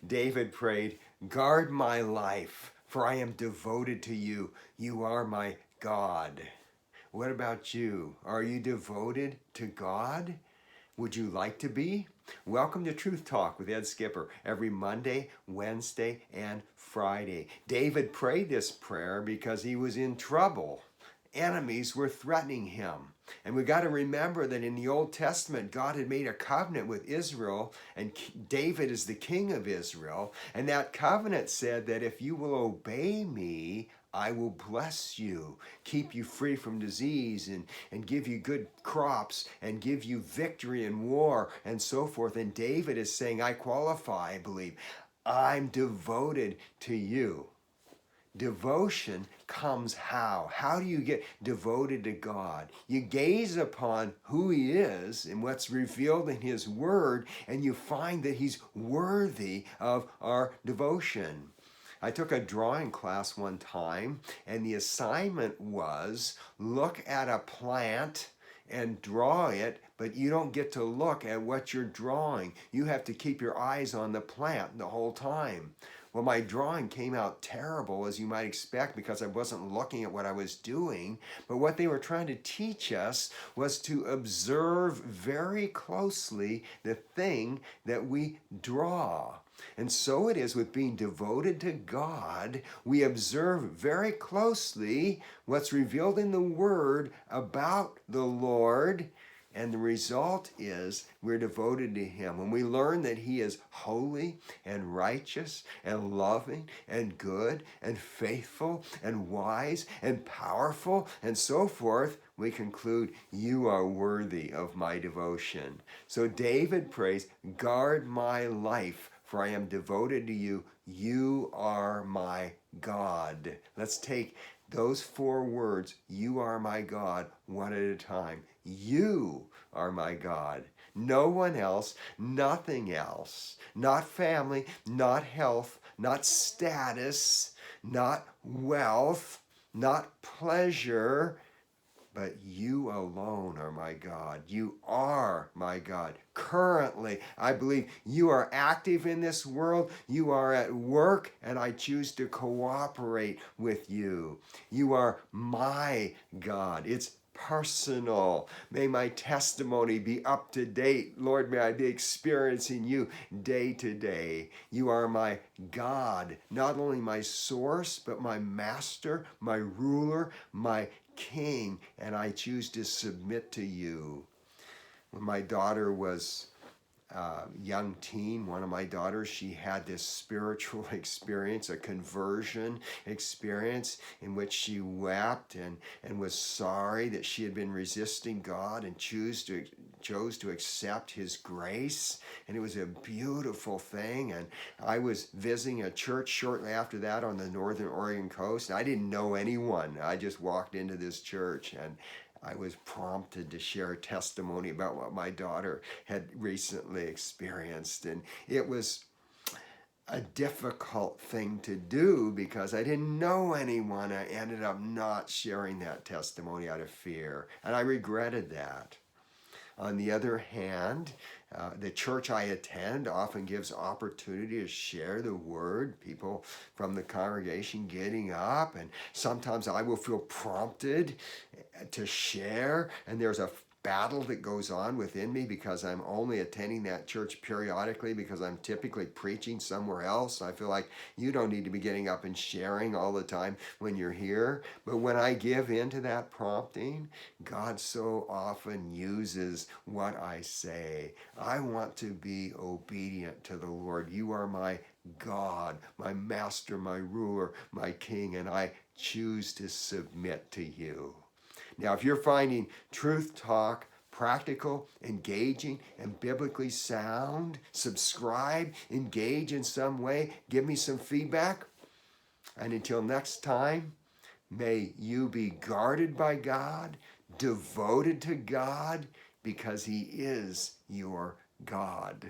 David prayed, "Guard my life, for I am devoted to you. You are my God." What about you? Are you devoted to God? Would you like to be? Welcome to Truth Talk with Ed Skipper every Monday, Wednesday, and Friday. David prayed this prayer because he was in trouble. Enemies were threatening him. And we got to remember that in the Old Testament, God had made a covenant with Israel, and David is the king of Israel. And that covenant said that if you will obey me, I will bless you, keep you free from disease, and give you good crops, and give you victory in war, and so forth. And David is saying, I qualify, I believe. I'm devoted to you. Devotion comes how? How do you get devoted to God? You gaze upon who He is and what's revealed in His Word, and you find that He's worthy of our devotion. I took a drawing class one time, and the assignment was look at a plant and draw it, but you don't get to look at what you're drawing. You have to keep your eyes on the plant the whole time. Well, my drawing came out terrible, as you might expect, because I wasn't looking at what I was doing. But what they were trying to teach us was to observe very closely the thing that we draw. And so it is with being devoted to God. We observe very closely what's revealed in the Word about the Lord. And the result is we're devoted to Him. When we learn that He is holy and righteous and loving and good and faithful and wise and powerful and so forth, we conclude, you are worthy of my devotion. So David prays, guard my life, for I am devoted to you. You are my God. Let's take those 4 words, you are my God, one at a time. You are my God. No one else, nothing else. Not family, not health, not status, not wealth, not pleasure, but you alone are my God. You are my God. Currently, I believe you are active in this world. You are at work, and I choose to cooperate with you. You are my God. It's personal. May my testimony be up to date. Lord, may I be experiencing you day to day. You are my God, not only my source, but my master, my ruler, my King, and I choose to submit to you. When my daughter was a young teen, one of my daughters, she had this spiritual experience, a conversion experience in which she wept and was sorry that she had been resisting God and chose to accept His grace. And it was a beautiful thing. And I was visiting a church shortly after that on the northern Oregon coast. I didn't know anyone. I just walked into this church, and I was prompted to share testimony about what my daughter had recently experienced. And it was a difficult thing to do because I didn't know anyone. I ended up not sharing that testimony out of fear, and I regretted that. On the other hand, the church I attend often gives opportunity to share the word, people from the congregation getting up, and sometimes I will feel prompted to share, and there's a battle that goes on within me because I'm only attending that church periodically because I'm typically preaching somewhere else. I feel like you don't need to be getting up and sharing all the time when you're here. But when I give in to that prompting, God so often uses what I say. I want to be obedient to the Lord. You are my God, my master, my ruler, my king, and I choose to submit to you. Now, if you're finding Truth Talk practical, engaging, and biblically sound, subscribe, engage in some way, give me some feedback. And until next time, may you be guarded by God, devoted to God, because He is your God.